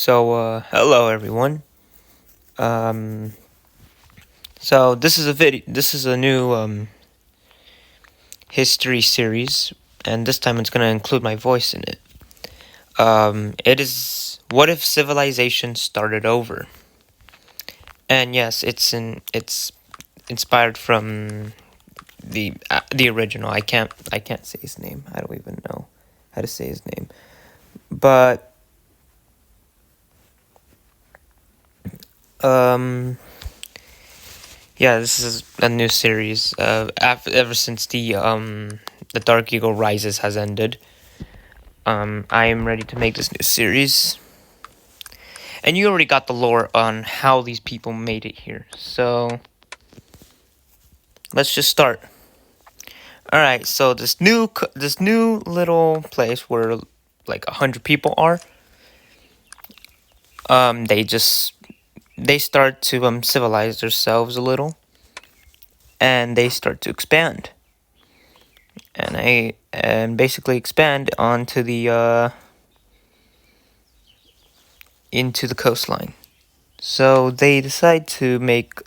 Hello everyone. Um, so this is a video. This is a new history series, and this time it's gonna include my voice in it. It is what if civilization started over? And yes, it's inspired from the original. I can't say his name. I don't even know how to say his name, but um. Yeah, this is a new series. Ever since the Dark Eagle Rises has ended, I am ready to make this new series. And you already got the lore on how these people made it here, so let's just start. All right, so this new little place where like 100 people are, they start to civilize themselves a little, and they start to expand. And basically expand onto the into the coastline. So they decide to make.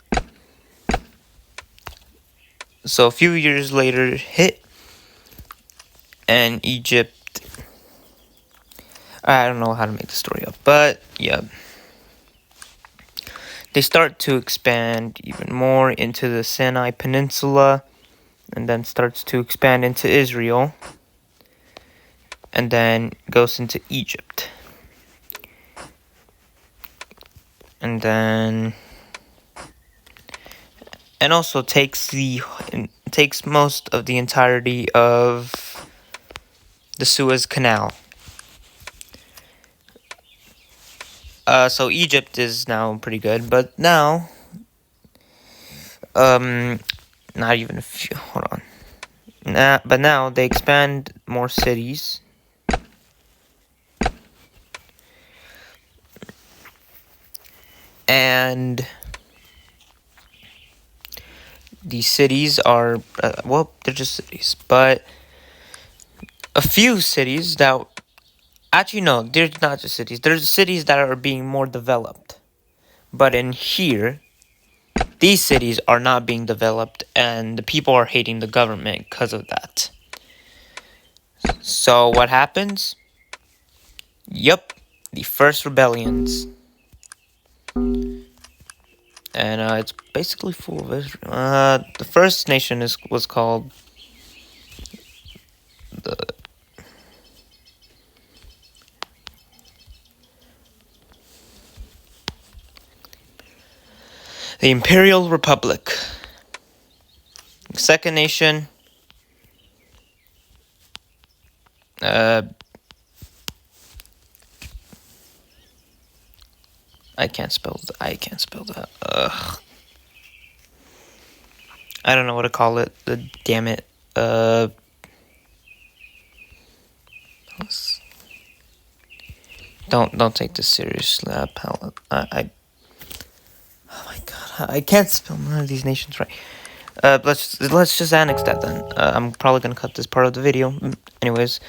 So a few years later hit, and Egypt. I don't know how to make the story up, but yeah, they start to expand even more into the Sinai Peninsula, and then starts to expand into Israel, and then goes into Egypt. And then and also takes most of the entirety of the Suez Canal. So Egypt is now pretty good, but now, not even a few. Hold on. But now they expand more cities. And these cities are, they're just cities, but a few cities that, actually no, they're not just cities. There's cities that are being more developed. But in here, these cities are not being developed, and the people are hating the government because of that. So what happens? Yup, the first rebellions. And it's basically full of Israel. The first nation was called the Imperial Republic. Second nation, I can't spell that. Ugh. I don't know what to call it. Damn it. Don't take this seriously. Oh my god, I can't spell none of these nations right. Let's just annex that then. I'm probably gonna cut this part of the video. Anyways.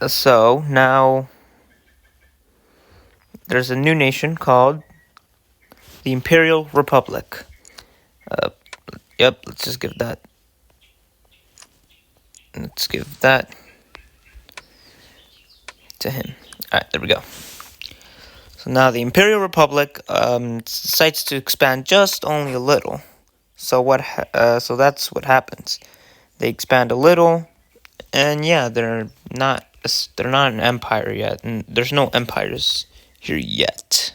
So now there's a new nation called the Imperial Republic. Yep, let's just give that. Let's give that to him. Alright, there we go. So now the Imperial Republic decides to expand just only a little. So so that's what happens. They expand a little, and yeah, they're not an empire yet, and there's no empires here yet.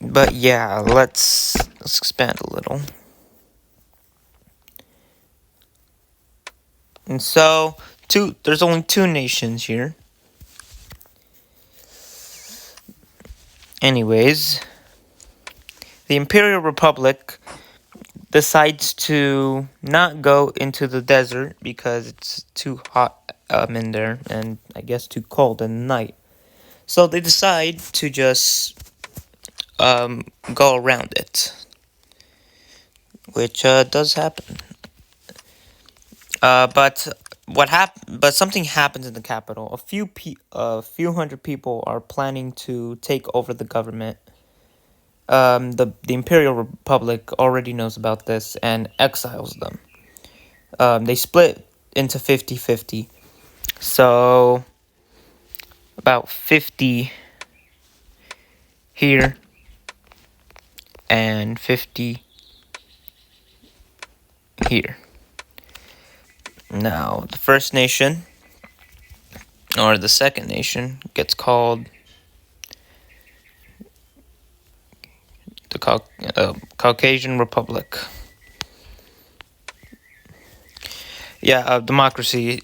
But yeah, let's expand a little. And so there's only two nations here. Anyways, the Imperial Republic decides to not go into the desert because it's too hot in there, and I guess too cold in the night. So they decide to just go around it, which does happen. But But something happens in the capital. A few hundred people are planning to take over the government. The Imperial Republic already knows about this and exiles them. They split into 50-50. So about 50 here and 50 here. Now, the first nation, or the second nation, gets called the Caucasian Republic. Yeah, democracy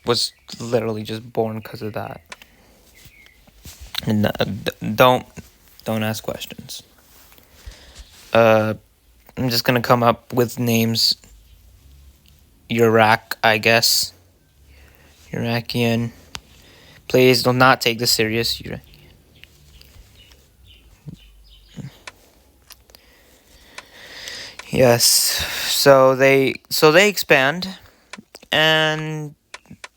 was literally just born because of that. And don't ask questions. I'm just gonna come up with names. Iraq, I guess. Iraqian. Please do not take this serious. Yes. So they expand, and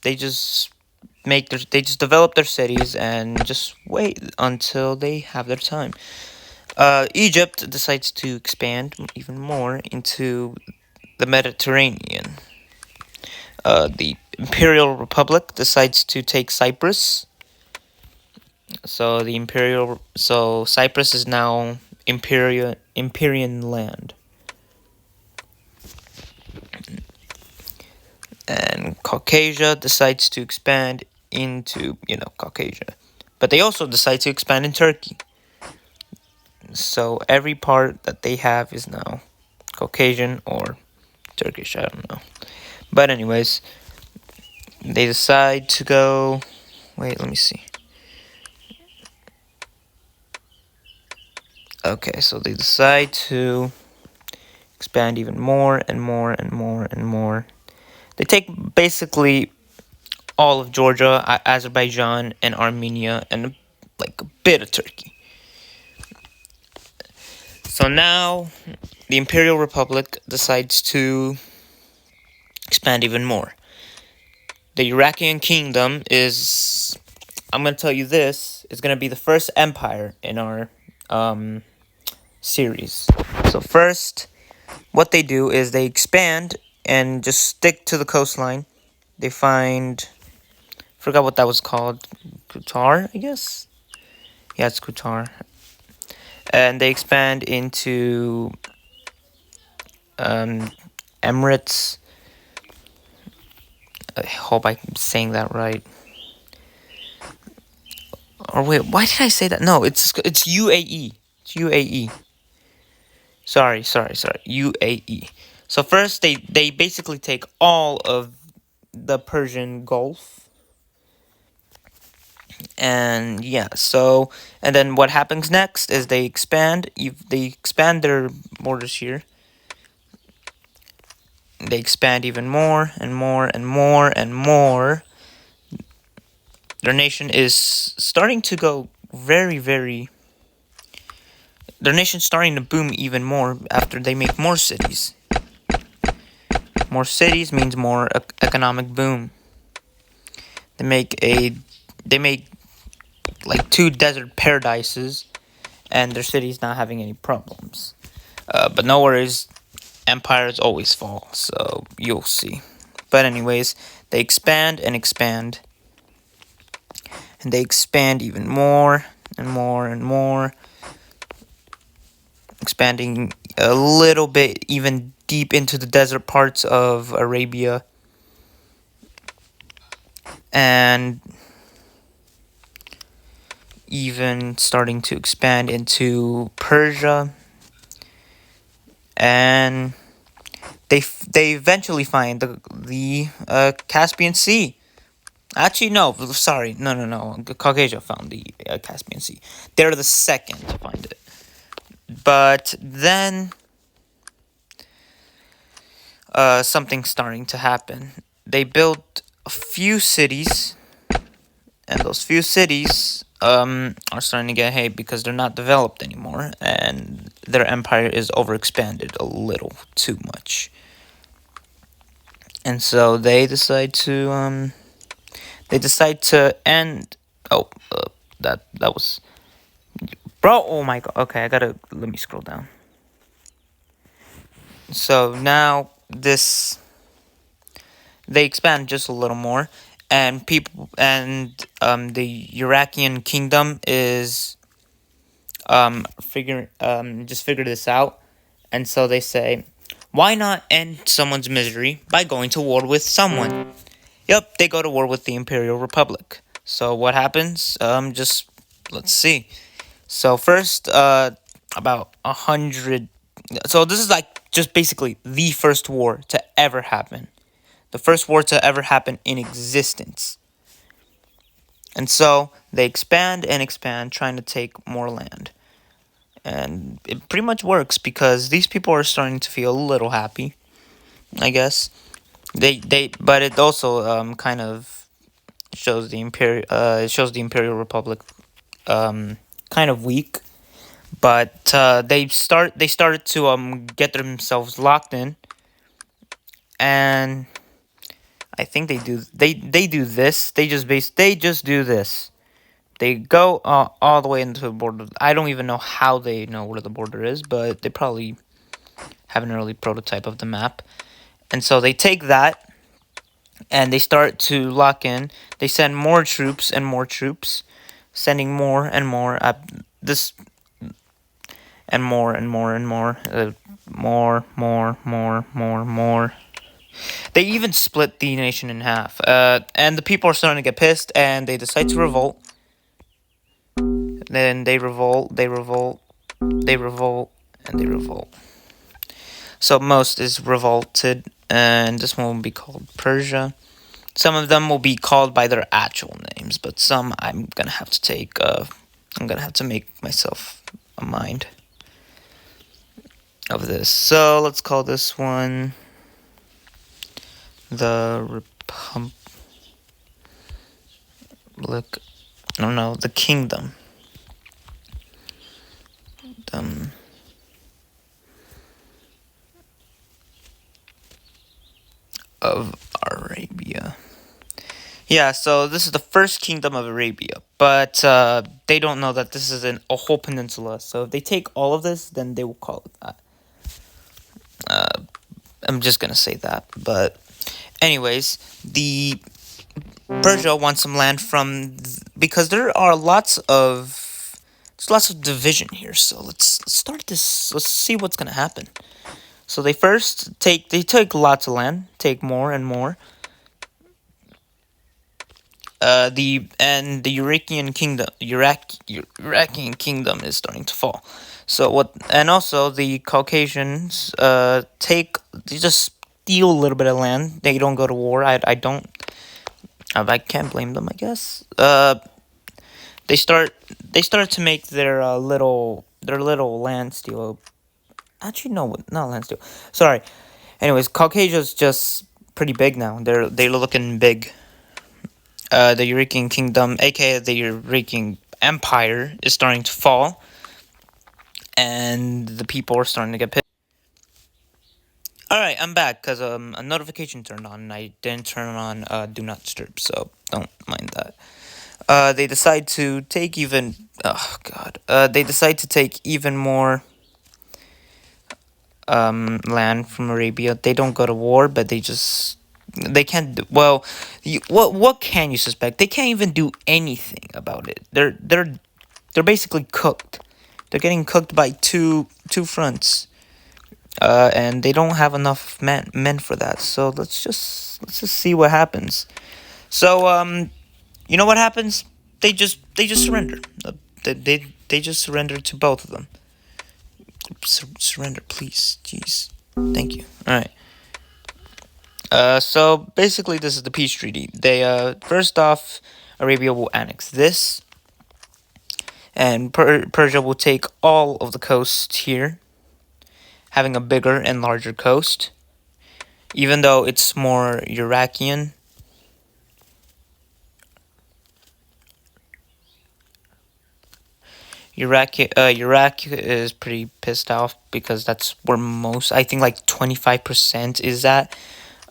they just they just develop their cities and just wait until they have their time. Egypt decides to expand even more into the Mediterranean. The Imperial Republic decides to take Cyprus. So Cyprus is now Imperial land. And Caucasia decides to expand into, Caucasia. But they also decide to expand in Turkey. So every part that they have is now Caucasian or Turkish, I don't know. But anyways, they decide to go... Wait, let me see. Okay, so they decide to expand even more and more and more and more. They take basically all of Georgia, Azerbaijan, and Armenia, and like a bit of Turkey. So now the Imperial Republic decides to expand even more. The Iraqian kingdom is, I'm going to tell you this, is going to be the first empire in our series. So first, what they do is they expand and just stick to the coastline. They find, forgot what that was called, Qatar, I guess? Yeah, it's Qatar. And they expand into Emirates. I hope I'm saying that right. Or wait, why did I say that? No, it's UAE. It's UAE. Sorry. UAE. So first they basically take all of the Persian Gulf. And yeah, and then what happens next is they expand their borders here. They expand even more and more and more and more. Their nation is starting to go very, very... Their nation's starting to boom even more after they make more cities. More cities means more economic boom. They make like 2 desert paradises, and their city's not having any problems. But no worries, empires always fall, so you'll see. But anyways, they expand and expand. And they expand even more and more and more. Expanding a little bit even deep into the desert parts of Arabia. And even starting to expand into Persia. And they eventually find the Caspian Sea. Actually, no, sorry. No. Caucasia found the Caspian Sea. They're the second to find it. But then something's starting to happen. They built a few cities, and those few cities are starting to get hate because they're not developed anymore, and their empire is overexpanded a little too much. And so they decide to end. Oh, that was bro. Oh my god. Okay, I gotta let me scroll down. So now they expand just a little more, and the Iraqian kingdom is just figure this out, and so they say, why not end someone's misery by going to war with someone? Yep, they go to war with the Imperial Republic. So what happens? Just let's see. So first, about 100. So this is like just basically the first war to ever happen. The first war to ever happen in existence. And so they expand and expand, trying to take more land. And it pretty much works because these people are starting to feel a little happy, I guess. But it also kind of shows the Imperial Republic kind of weak. But they started to get themselves locked in, and I think they do this. They just do this. They go all the way into the border. I don't even know how they know where the border is, but they probably have an early prototype of the map. And so they take that and they start to lock in. They send more troops and more troops, sending more and more this and more and more and more, more. They even split the nation in half. And the people are starting to get pissed, and they decide to revolt. Then they revolt, they revolt, they revolt, and they revolt. So most is revolted, and this one will be called Persia. Some of them will be called by their actual names, but some I'm gonna have to take. I'm gonna have to make myself a mind of this. So let's call this one the Republic. No, the Kingdom. Of Arabia. Yeah, so this is the first kingdom of Arabia, but they don't know that this is a whole peninsula. So if they take all of this, then they will call it that. I'm just gonna say that, but anyways, the Persia wants some land because there are lots of division here. So let's start this. Let's see what's gonna happen. So they take lots of land, take more and more. The Iraqian kingdom is starting to fall. So and also the Caucasians they just steal a little bit of land. They don't go to war. I can't blame them, I guess. They start to make their little land steal. Actually, no, not land steal. Sorry. Anyways, Caucasia's just pretty big now. They're looking big. The Iraqian kingdom, aka the Iraqian empire, is starting to fall, and the people are starting to get pissed. Alright, I'm back because a notification turned on, and I didn't turn on Do Not Disturb, so don't mind that. They decide to take even... Oh, God. They decide to take even more land from Arabia. They don't go to war, but they can't. Well, what can you suspect? They can't even do anything about it. They're basically cooked. They're getting cooked by two fronts, and they don't have enough men for that. So let's just see what happens. So you know what happens? They just surrender. They just surrender to both of them. Surrender, please. Jeez. Thank you. All right. So basically, this is the peace treaty. They first off, Arabia will annex this, and Persia will take all of the coast here, having a bigger and larger coast, even though it's more Iraqian. Iraq is pretty pissed off because that's where I think like 25% is at.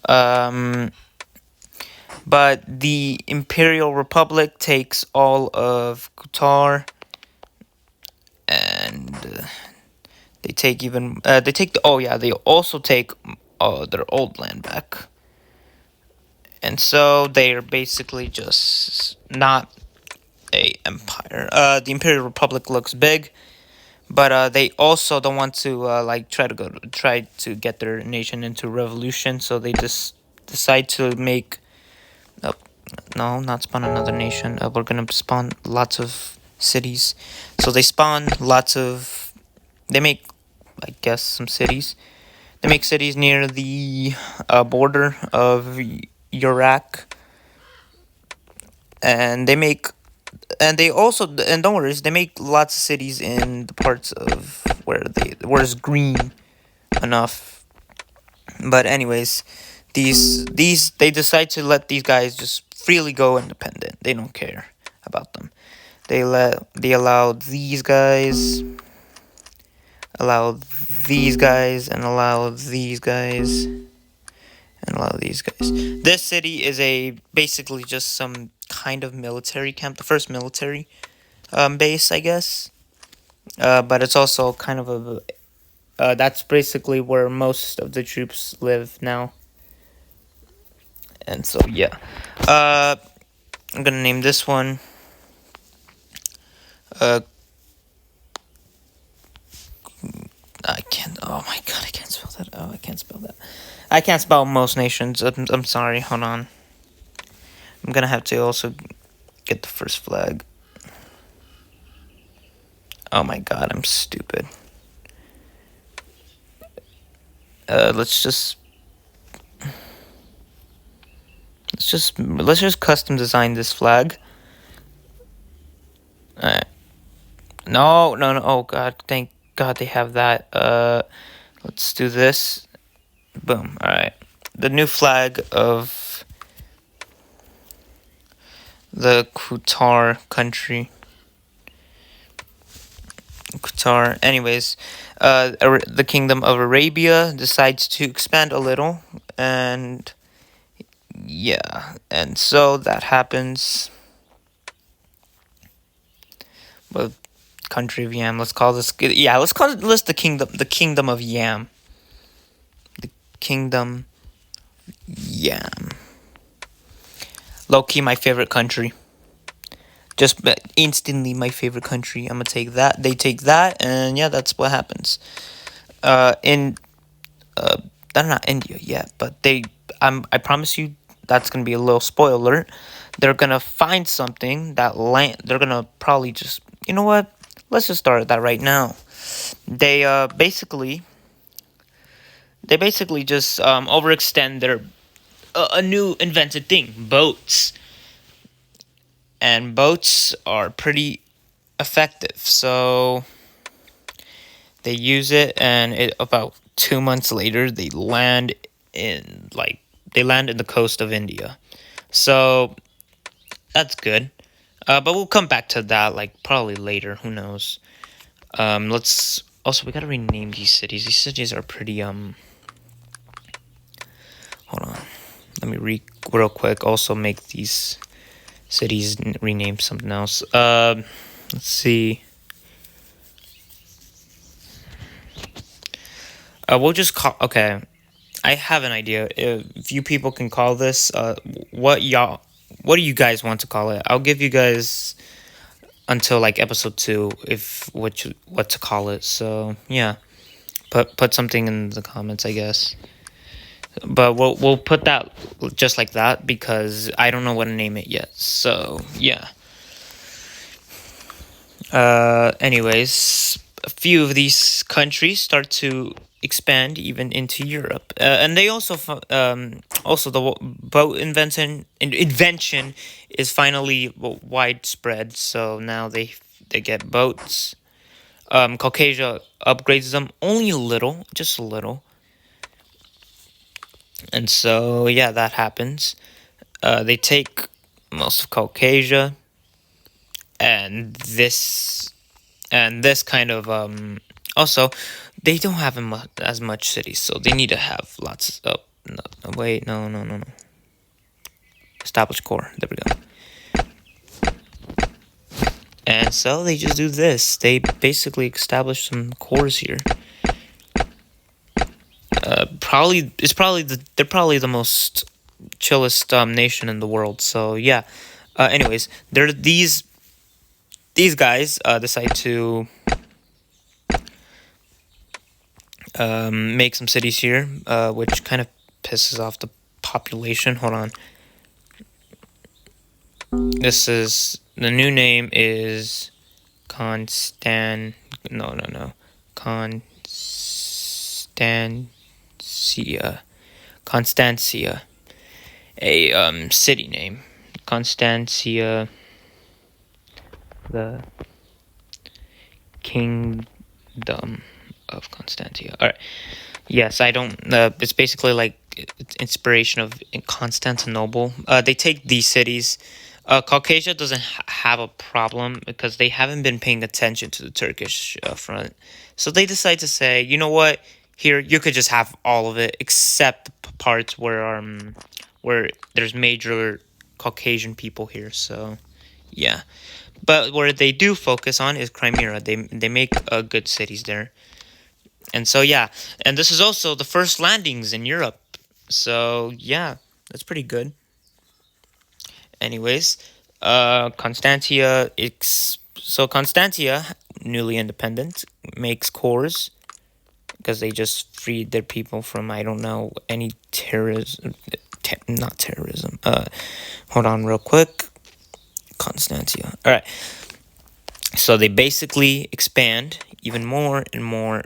Um, but the Imperial Republic takes all of Qatar, and they take even they take the they also take their old land back, and so they are basically just not a empire. The Imperial Republic looks big, but they also don't want to try to get their nation into revolution. So they just decide to make no, not spawn another nation. We're gonna spawn lots of cities. So they spawn lots of. They make, I guess, some cities. They make cities near the border of Iraq, and they make, and they also, and don't worry, they make lots of cities in the parts of where it's green enough. But anyways, these they decide to let these guys just freely go independent. They don't care about them. They allowed these guys, allowed these guys, and allowed these guys, and allow these guys. This city is basically just some kind of military camp, the first military base, I guess. But it's also kind of that's basically where most of the troops live now. And so yeah, I'm gonna name this one. I can't. Oh my god, I can't spell that. Oh, I can't spell that. I can't spell most nations. I'm sorry. Hold on. I'm gonna have to also get the first flag. Oh my god, I'm stupid. Let's just custom design this flag. Alright. No. Oh god, thank god they have that. Let's do this. Boom. Alright. The new flag of the Qatar country. Qatar. Anyways, the Kingdom of Arabia decides to expand a little, and yeah, and so that happens. Well, country of Yam. Let's call this. Yeah, let's call this the kingdom. The Kingdom of Yam. The Kingdom Yam. Low key, my favorite country. Just instantly my favorite country. I'm gonna take that. They take that, and yeah, that's what happens. They're not India yet, but I promise you, that's gonna be a little spoiler alert. They're gonna find something that land. They're gonna probably just, you know what? Let's just start that right now. They basically just overextend their a new invented thing, boats. And boats are pretty effective. So they use it, and about 2 months later they land in the coast of India. So that's good. But we'll come back to that probably later. Who knows? We gotta rename these cities. These cities are pretty Hold on. Let me real quick. Also make these cities rename something else. Let's see. We'll just call. Okay, I have an idea. If you people can call this, what do you guys want to call it? I'll give you guys until episode 2 if what to call it. So yeah, put something in the comments, I guess. But we'll put that just like that because I don't know what to name it yet. So yeah. Anyways, a few of these countries start to expand even into Europe, and they also the boat invention is finally widespread. So now they get boats. Caucasia upgrades them only a little, just a little. And so, yeah, that happens. They take most of Caucasia, and this kind of also they don't have as much cities, so they need to have lots of wait, no. Establish core. There we go. And so they just do this. They basically establish some cores here. They're probably the most chillest nation in the world. So yeah. Anyways, there these guys decide to make some cities here, which kind of pisses off the population. Hold on. This is the new name is Constantia, a city name. Constantia, the kingdom of Constantia. All right. Yes, I don't. It's basically like inspiration of Constantinople. They take these cities. Caucasia doesn't have a problem because they haven't been paying attention to the Turkish front. So they decide to say, you know what? Here, you could just have all of it except the parts where there's major Caucasian people here. So, yeah. But where they do focus on is Crimea. They make good cities there. And so, yeah. And this is also the first landings in Europe. So, yeah. That's pretty good. Anyways, Constantia, newly independent, makes cores because they just freed their people from, I don't know, any terrorism. Not terrorism. Hold on real quick. Constantia. All right. So they basically expand even more and more,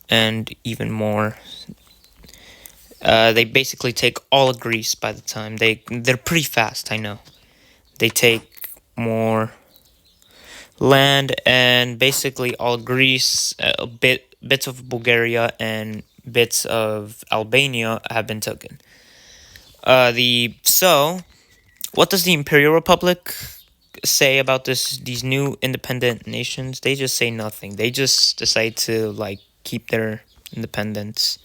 and even more. They basically take all of Greece by the time they're pretty fast. I know. They take more land and basically all Greece, bits of Bulgaria and bits of Albania have been taken. So what does the Imperial Republic say about these new independent nations? They just say nothing. They just decide to keep their independence.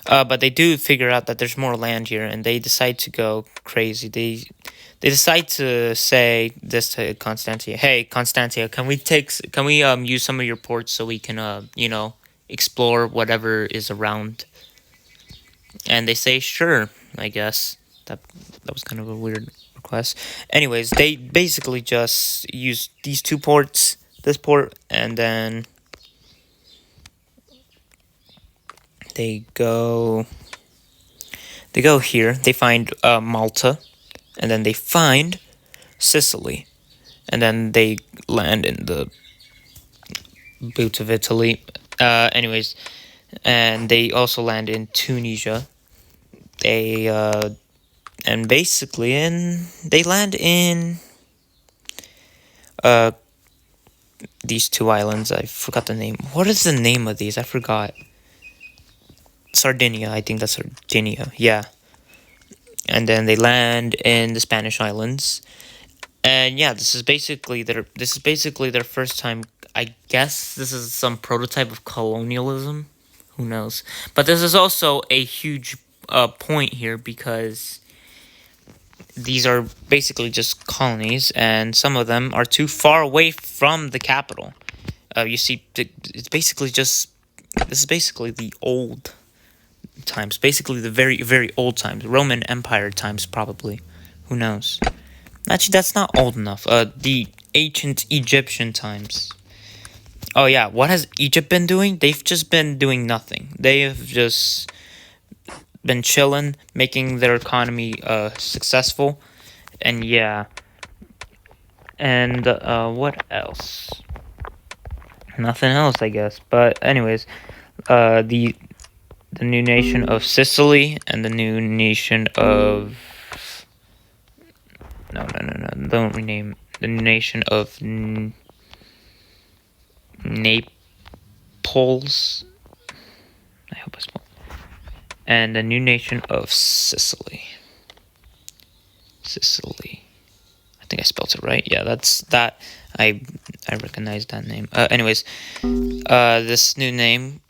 But they do figure out that there's more land here, and they decide to go crazy. They decide to say this to Constantia. Hey, Constantia, can we use some of your ports so we can explore whatever is around? And they say sure. I guess that was kind of a weird request. Anyways, they basically just use these two ports, this port, and then they go here. They find Malta, and then they find Sicily, and then they land in the boots of Italy. Anyways, and they also land in Tunisia. They land in these two islands. I forgot the name. What is the name of these? I forgot. Sardinia. I think that's Sardinia. Yeah. And then they land in the Spanish islands. And yeah, this is basically their first time. I guess this is some prototype of colonialism. Who knows? But this is also a huge point here because these are basically just colonies, and some of them are too far away from the capital. You see, it's basically this is basically the old times, basically the very, very old times, Roman Empire times, probably. Who knows? Actually, that's not old enough. The ancient Egyptian times. Oh yeah, what has Egypt been doing? They've just been doing nothing. They have just been chilling, making their economy successful, and yeah. And what else? Nothing else, I guess. But anyways, the new nation of Sicily and the new nation of no, don't rename the new nation of Naples. I hope I spelled. And the new nation of Sicily. I think I spelled it right. Yeah, that's that. I recognize that name. Anyways, this new name,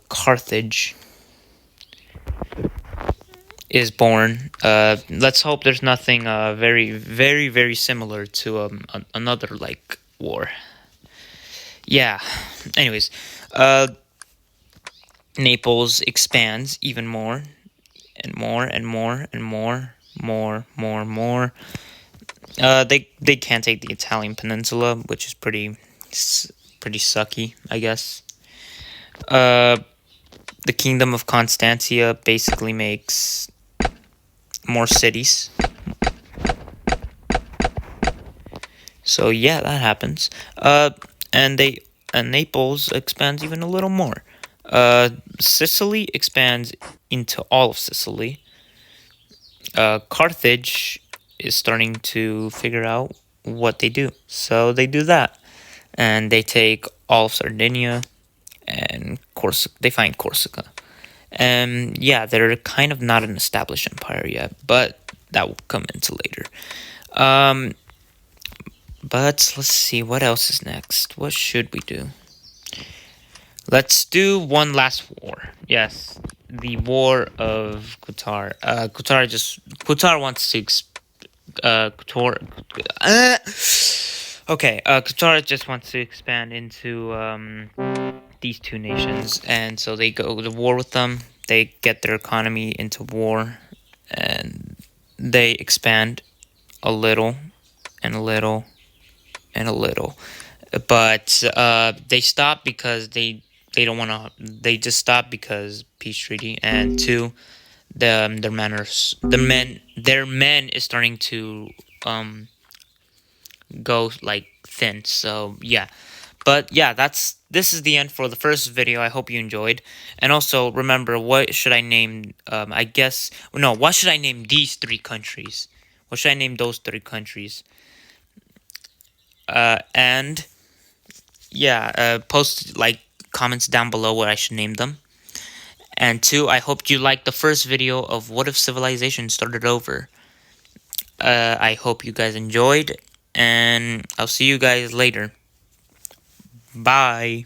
Carthage, is born. Let's hope there's nothing very, very, very similar to another like war. Yeah. Anyways, Naples expands even more and more and more and more. They can't take the Italian peninsula, which is pretty sucky, I guess. The kingdom of Constantia basically makes more cities. So yeah, that happens. And Naples expands even a little more. Sicily expands into all of Sicily. Carthage is starting to figure out what they do, so they do that, and they take all of Sardinia and Corsica. They find Corsica, and yeah, they're kind of not an established empire yet, but that will come into later. But let's see what else is next. What should we do? Let's do one last war. Yes, the War of Qatar. Qatar wants to Qatar just wants to expand into these two nations, and so they go to war with them. They get their economy into war, and they expand a little and a little and a little, but they stop because they don't want to. They just stop because peace treaty, and two, their men is starting to go like thin. So yeah, but yeah, this is the end for the first video. I hope you enjoyed, and also remember, what should I name? I guess no. What should I name these three countries? What should I name those three countries? And yeah, post like comments down below what I should name them. And two, I hope you liked the first video of what if civilization started over. I hope you guys enjoyed, and I'll see you guys later. Bye.